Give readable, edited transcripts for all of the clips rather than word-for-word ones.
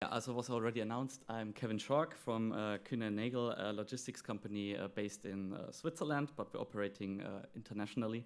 As was already announced, I'm Kevin Schork from Kühne Nagel, a logistics company based in Switzerland, but we're operating internationally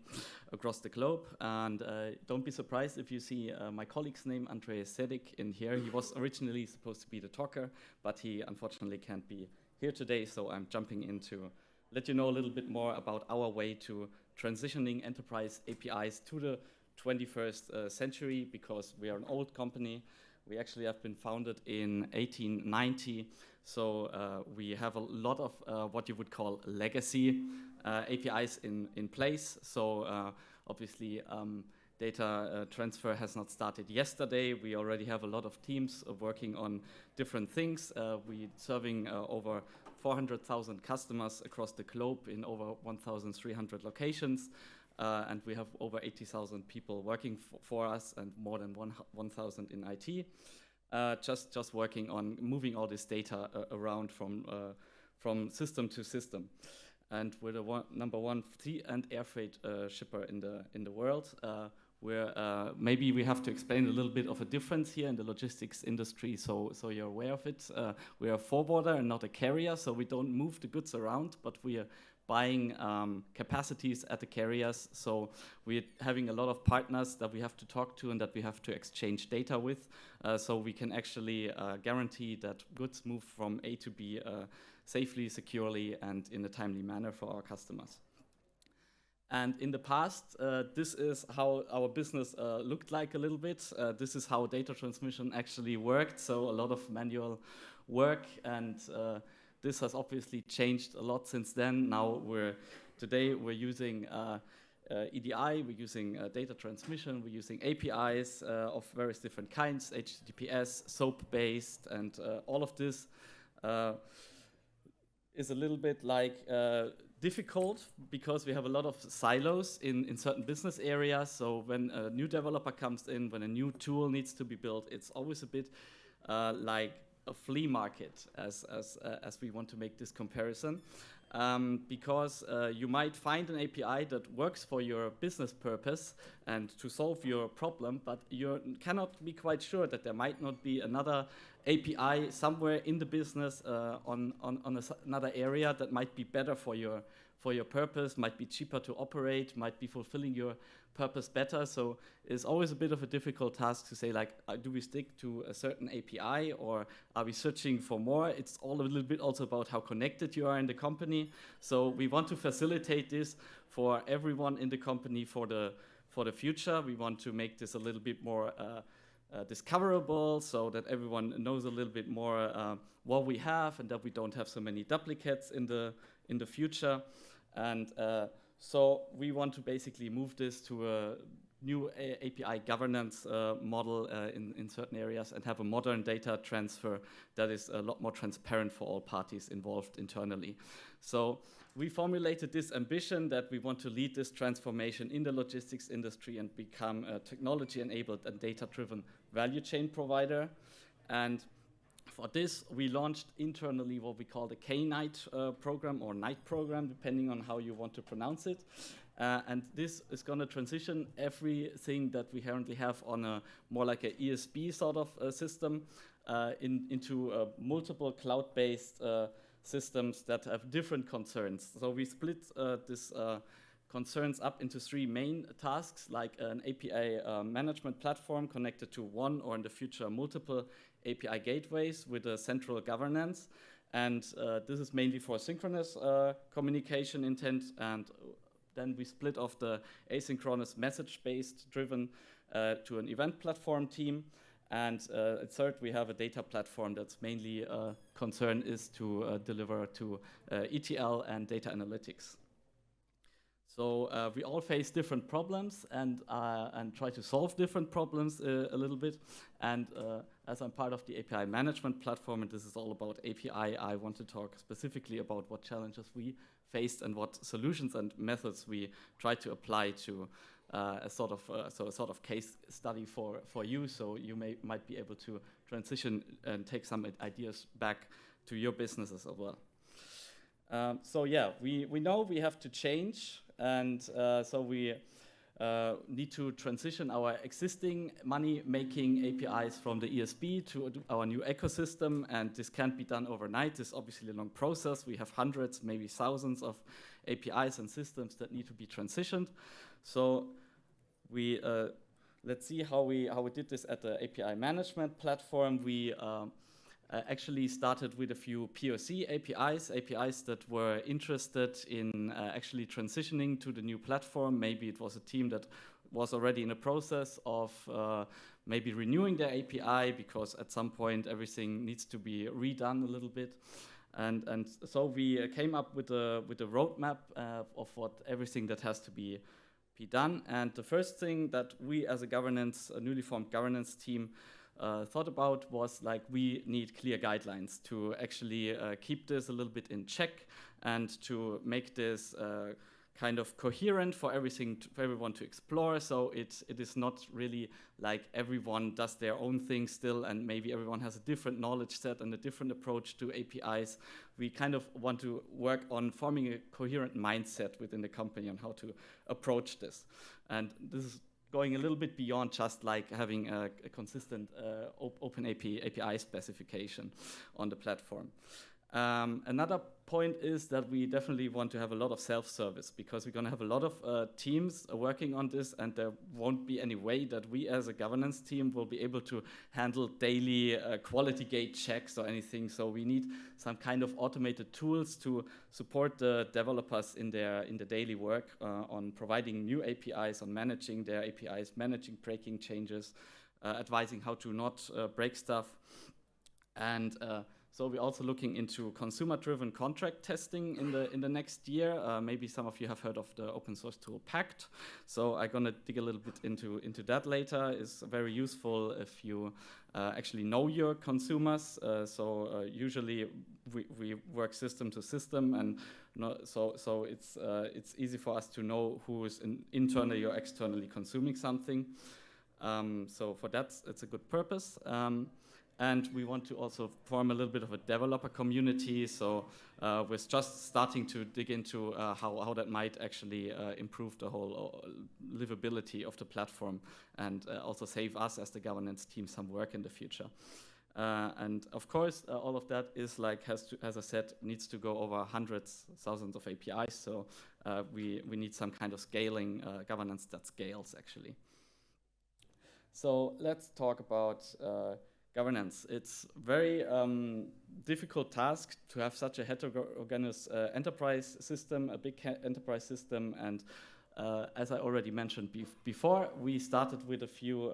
across the globe. And don't be surprised if you see my colleague's name, Andreas Sedik, in here. He was originally supposed to be the talker, but he unfortunately can't be here today. So I'm jumping in to let you know a little bit more about our way to transitioning enterprise APIs to the 21st century, because we are an old company. We actually have been founded in 1890, so we have a lot of what you would call legacy APIs in place. So obviously data transfer has not started yesterday. We already have a lot of teams working on different things. We're serving over 400,000 customers across the globe in over 1,300 locations. And we have over 80,000 people working for us and more than 1,000 in IT, just working on moving all this data around from system to system. And we're the number one sea and air freight shipper in the world. Where maybe we have to explain a little bit of a difference here in the logistics industry, so you're aware of it. We are a forwarder and not a carrier, so we don't move the goods around, but we are buying capacities at the carriers. So we're having a lot of partners that we have to talk to and that we have to exchange data with, so we can actually guarantee that goods move from A to B safely, securely, and in a timely manner for our customers. And in the past, this is how our business looked like a little bit. This is how data transmission actually worked, so a lot of manual work, and this has obviously changed a lot since then. Now today we're using EDI, we're using data transmission, we're using APIs of various different kinds, HTTPS, SOAP-based, and all of this is a little bit like difficult because we have a lot of silos in certain business areas. So when a new developer comes in, when a new tool needs to be built, it's always a bit like a flea market, as we want to make this comparison, because you might find an API that works for your business purpose and to solve your problem, but you cannot be quite sure that there might not be another API somewhere in the business on another area that might be better for your purpose, might be cheaper to operate, might be fulfilling your purpose better. So it's always a bit of a difficult task to say, like, do we stick to a certain API or are we searching for more? It's all a little bit also about how connected you are in the company. So we want to facilitate this for everyone in the company for the future. We want to make this a little bit more discoverable, so that everyone knows a little bit more what we have and that we don't have so many duplicates in the future. And so we want to basically move this to a new API governance model in certain areas and have a modern data transfer that is a lot more transparent for all parties involved internally. So we formulated this ambition that we want to lead this transformation in the logistics industry and become a technology-enabled and data-driven value chain provider. And for this, we launched internally what we call the K-Night program, or Night program, depending on how you want to pronounce it. And this is going to transition everything that we currently have on a more like an ESB sort of system into multiple cloud-based systems that have different concerns. So we split this concerns up into three main tasks, like an API management platform connected to one or in the future multiple API gateways with a central governance. And this is mainly for synchronous communication intent. And then we split off the asynchronous message-based driven to an event platform team. And third, we have a data platform that's mainly concern is to deliver to ETL and data analytics. So we all face different problems and try to solve different problems a little bit. And as I'm part of the API management platform, and this is all about API, I want to talk specifically about what challenges we faced and what solutions and methods we try to apply to a sort of case study for you, so you might be able to transition and take some ideas back to your businesses as well. So yeah, we know we have to change, and so we need to transition our existing money-making APIs from the ESB to our new ecosystem, and this can't be done overnight. This is obviously a long process. We have hundreds, maybe thousands of APIs and systems that need to be transitioned. So we let's see how we did this at the API management platform. We actually started with a few POC APIs that were interested in actually transitioning to the new platform. Maybe it was a team that was already in a process of maybe renewing their API because at some point everything needs to be redone a little bit. And so we came up with a roadmap of what everything that has to be done. And the first thing that we as a newly formed governance team thought about was like we need clear guidelines to actually keep this a little bit in check and to make this kind of coherent for everyone to explore. So it is not really like everyone does their own thing still, and maybe everyone has a different knowledge set and a different approach to APIs. We kind of want to work on forming a coherent mindset within the company on how to approach this. And this is going a little bit beyond just like having a consistent open API specification on the platform. Another point is that we definitely want to have a lot of self-service because we're going to have a lot of teams working on this, and there won't be any way that we as a governance team will be able to handle daily quality gate checks or anything. So we need some kind of automated tools to support the developers in the daily work on providing new APIs, on managing their APIs, managing breaking changes, advising how to not break stuff. And so we're also looking into consumer-driven contract testing in the next year. Maybe some of you have heard of the open source tool Pact. So I'm gonna dig a little bit into that later. It's very useful if you actually know your consumers. Usually we work system to system, and so it's easy for us to know who is internally or externally consuming something. So for that, it's a good purpose. And we want to also form a little bit of a developer community. So we're just starting to dig into how that might actually improve the whole livability of the platform and also save us as the governance team some work in the future. And of course, all of that is like, as I said, needs to go over hundreds, thousands of APIs. So we need some kind of scaling governance that scales actually. So let's talk about governance. It's very difficult task to have such a heterogeneous enterprise system, a big enterprise system. And as I already mentioned before, we started with a few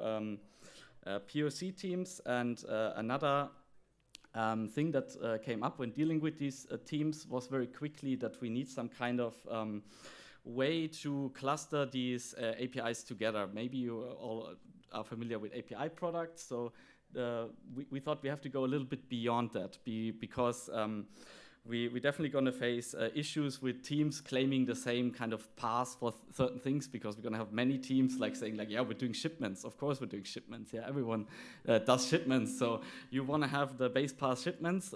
POC teams, and another thing that came up when dealing with these teams was very quickly that we need some kind of way to cluster these APIs together. Maybe you all are familiar with API products, so we thought we have to go a little bit beyond that because we're definitely going to face issues with teams claiming the same kind of path for certain things, because we're going to have many teams like saying like, yeah, we're doing shipments. Of course we're doing shipments. Yeah, everyone does shipments. So you want to have the base path shipments?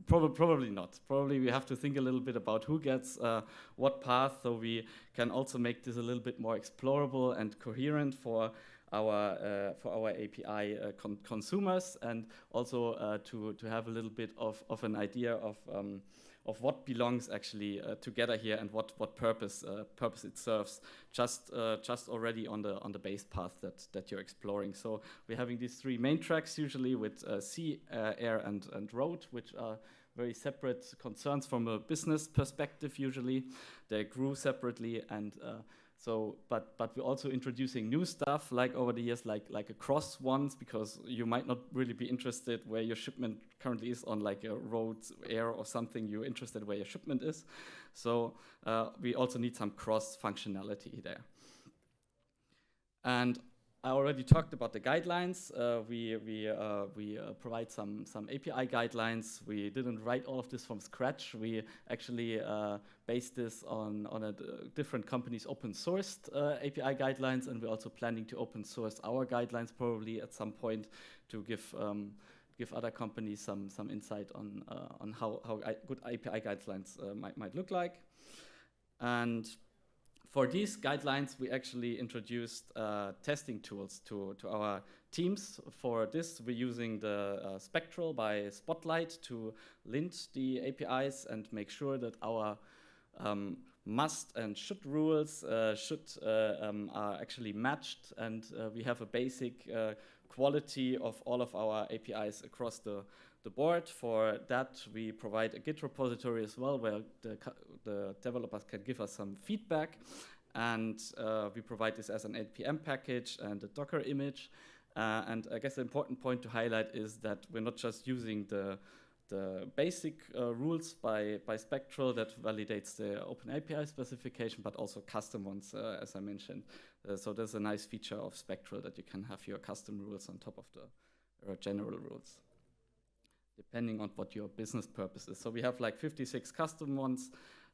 Probably not. Probably we have to think a little bit about who gets what path, so we can also make this a little bit more explorable and coherent for our API consumers, and also to have a little bit of an idea of what belongs actually together here and what purpose it serves. Just already on the base path that you're exploring. So we're having these three main tracks usually with sea, air, and road, which are very separate concerns from a business perspective. Usually they grew separately, and but we're also introducing new stuff like over the years, like across ones, because you might not really be interested where your shipment currently is on like a road, air, or something. You're interested where your shipment is. So we also need some cross functionality there. And I already talked about the guidelines. We provide some API guidelines. We didn't write all of this from scratch. We actually based this on a different companies' open-sourced API guidelines, and we're also planning to open-source our guidelines probably at some point to give other companies some insight on how good API guidelines might look like. And For these guidelines, we actually introduced testing tools to our teams. For this, we're using the Spectral by Spotlight to lint the APIs and make sure that our must and should rules are actually matched, and we have a basic quality of all of our APIs across the board. For that, we provide a Git repository as well, where the developers can give us some feedback, and we provide this as an npm package and a Docker image. And I guess the important point to highlight is that we're not just using the basic rules by Spectral that validates the OpenAPI specification, but also custom ones, as I mentioned. So there's a nice feature of Spectral that you can have your custom rules on top of the general rules, depending on what your business purpose is. So we have like 56 custom ones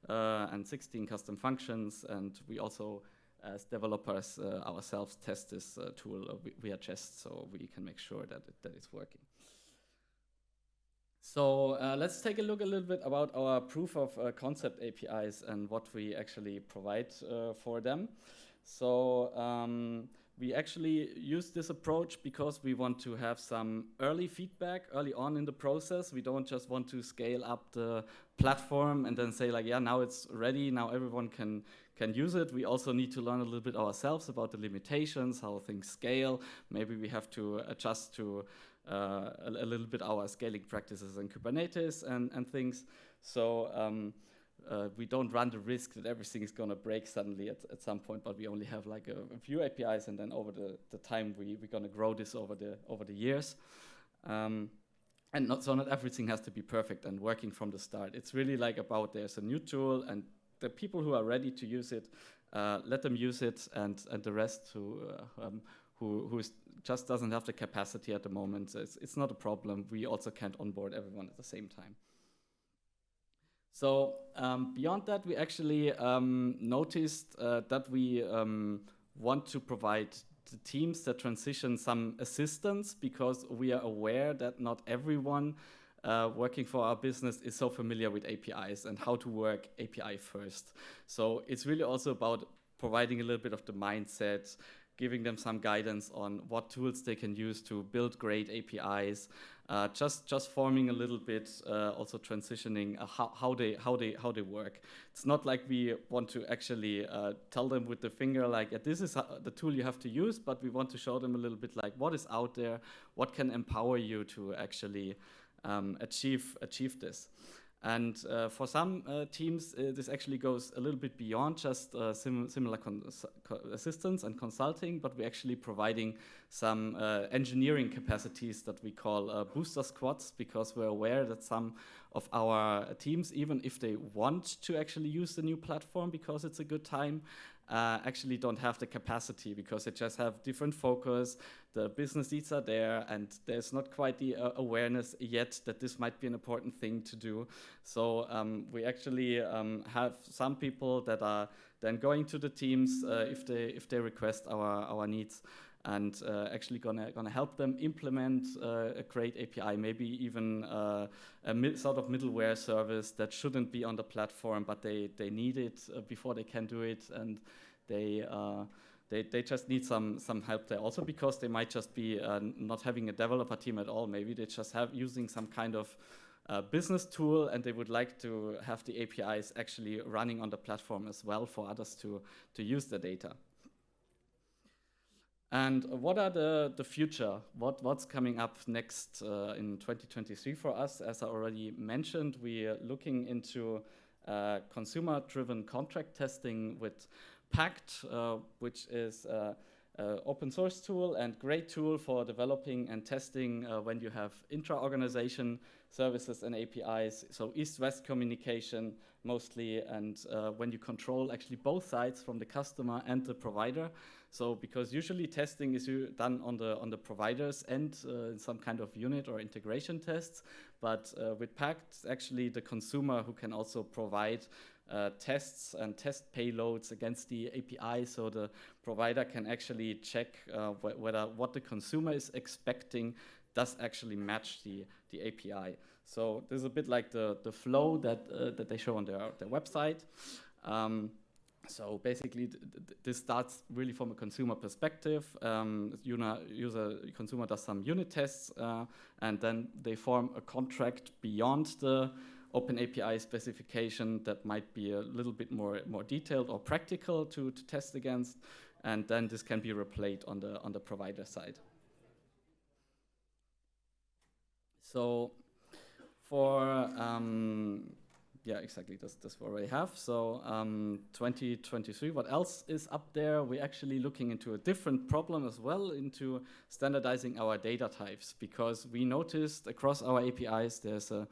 and 16 custom functions, and we also, as developers ourselves, test this tool via Jest, so we can make sure that it's working. So let's take a look a little bit about our proof of concept APIs and what we actually provide for them. So we actually use this approach because we want to have some early feedback early on in the process. We don't just want to scale up the platform and then say like, yeah, now it's ready, now everyone can use it. We also need to learn a little bit ourselves about the limitations, how things scale. Maybe we have to adjust to a little bit our scaling practices in Kubernetes and things. So we don't run the risk that everything is going to break suddenly at some point, but we only have like a few APIs, and then over the time we're going to grow this over the years. And not everything has to be perfect and working from the start. It's really like about there's a new tool, and the people who are ready to use it, let them use it, and the rest who just doesn't have the capacity at the moment, it's not a problem. We also can't onboard everyone at the same time. So beyond that, we actually noticed that we want to provide the teams that transition some assistance, because we are aware that not everyone working for our business is so familiar with APIs and how to work API first. So it's really also about providing a little bit of the mindset, giving them some guidance on what tools they can use to build great APIs, just forming a little bit, also transitioning how they work. It's not like we want to actually tell them with the finger like, yeah, this is the tool you have to use, but we want to show them a little bit like what is out there, what can empower you to actually achieve this. And for some teams, this actually goes a little bit beyond just similar assistance and consulting, but we're actually providing some engineering capacities that we call booster squads, because we're aware that some of our teams, even if they want to actually use the new platform because it's a good time, actually don't have the capacity because they just have different focus, the business needs are there, and there's not quite the awareness yet that this might be an important thing to do. So we actually have some people that are then going to the teams if they request our needs, and actually gonna help them implement a great API, maybe even a sort of middleware service that shouldn't be on the platform, but they need it before they can do it, and they just need some help there. Also because they might just be not having a developer team at all. Maybe they just have using some kind of business tool, and they would like to have the APIs actually running on the platform as well for others to use the data. And what are the future? What's coming up next in 2023 for us? As I already mentioned, we are looking into consumer-driven contract testing with Pact, which is an open source tool and great tool for developing and testing when you have intra-organization services and APIs, so east-west communication mostly, and when you control actually both sides from the customer and the provider. So because usually testing is done on the provider's end in some kind of unit or integration tests, but with Pact, it's actually the consumer who can also provide tests and test payloads against the API, so the provider can actually check whether what the consumer is expecting does actually match the API. So this is a bit like the flow that they show on their website. So basically, this starts really from a consumer perspective. Consumer does some unit tests, and then they form a contract beyond the Open API specification that might be a little bit more detailed or practical to test against, and then this can be replayed on the provider side. So for yeah, exactly. That's what we have. So 2023, what else is up there? We're actually looking into a different problem as well, into standardizing our data types, because we noticed across our APIs there's a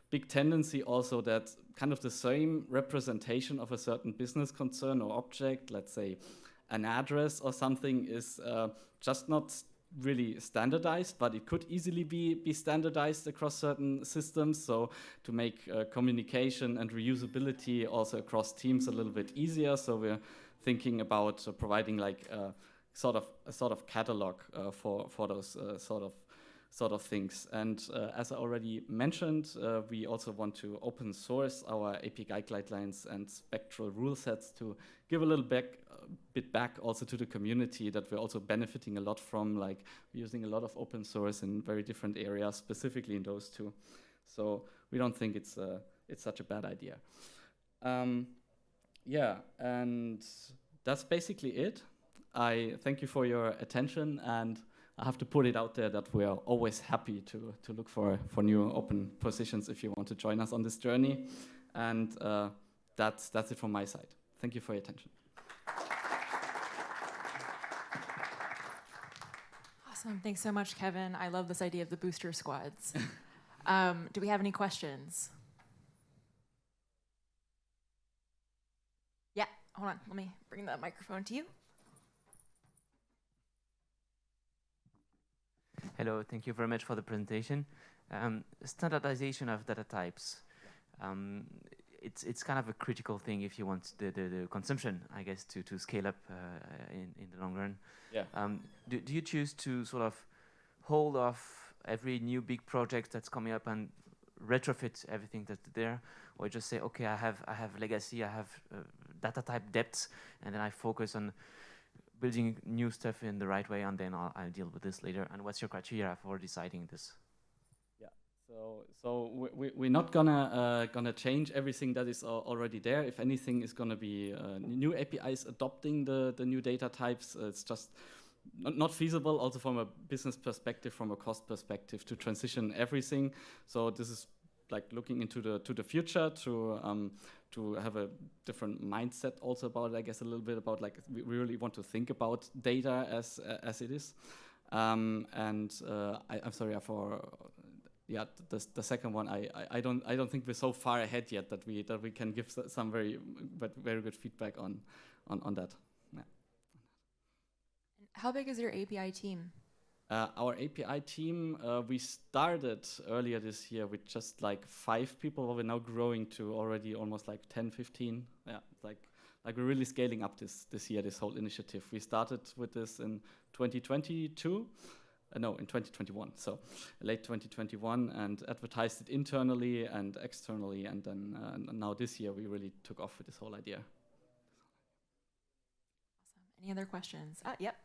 big tendency also that kind of the same representation of a certain business concern or object, let's say an address or something, is just not really standardized, but it could easily be standardized across certain systems. So to make communication and reusability also across teams a little bit easier. So we're thinking about providing like a sort of catalog for those sort of things. And as I already mentioned, we also want to open source our API guidelines and spectral rule sets to give a little bit back also to the community that we're also benefiting a lot from, like using a lot of open source in very different areas, specifically in those two. So we don't think it's such a bad idea. Yeah, and that's basically it. I thank you for your attention, and I have to put it out there that we are always happy to look for new open positions if you want to join us on this journey. And that's it from my side. Thank you for your attention. Awesome. Thanks so much, Kevin. I love this idea of the booster squads. Do we have any questions? Yeah, hold on. Let me bring the microphone to you. Hello, thank you very much for the presentation. Standardization of data types. It's kind of a critical thing if you want the consumption, I guess, to scale up in the long run. Yeah. Do you choose to sort of hold off every new big project that's coming up and retrofit everything that's there, or just say, okay, I have legacy, I have data type depth, and then I focus on building new stuff in the right way, and then I'll deal with this later? And what's your criteria for deciding this? Yeah, so we're not gonna change everything that is already there. If anything, is gonna be new APIs adopting the new data types. It's just not feasible, also from a business perspective, from a cost perspective, to transition everything. So this is like looking into the future to have a different mindset also about it, I guess, a little bit about like we really want to think about data as it is. I'm sorry for the second one. I don't think we're so far ahead yet that we can give some very good feedback on that. Yeah. How big is your API team? Our API team, we started earlier this year with just like 5 people, but we're now growing to already almost like 10, 15. Yeah, like we're really scaling up this year, this whole initiative. We started with this in 2022. No, in 2021, so late 2021, and advertised it internally and externally, and then now this year we really took off with this whole idea. Awesome. Any other questions? Yep.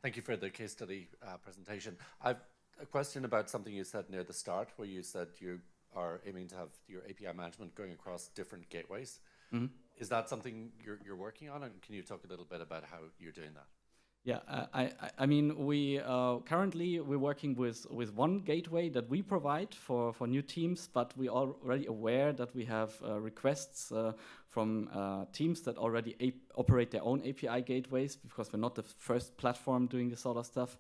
Thank you for the case study presentation. I've a question about something you said near the start, where you said you are aiming to have your API management going across different gateways. Mm-hmm. Is that something you're working on, and can you talk a little bit about how you're doing that? Yeah, I mean, we currently we're working with one gateway that we provide for new teams, but we are already aware that we have requests from teams that already operate their own API gateways, because we're not the first platform doing this sort of stuff,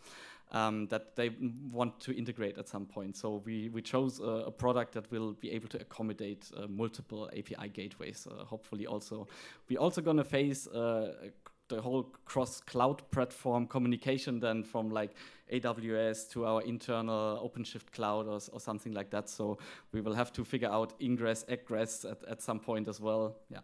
that they want to integrate at some point. So we chose a product that will be able to accommodate multiple API gateways. Hopefully, also we're also going to face the whole cross-cloud platform communication then from like AWS to our internal OpenShift cloud or something like that. So we will have to figure out ingress, egress at some point as well. Yeah.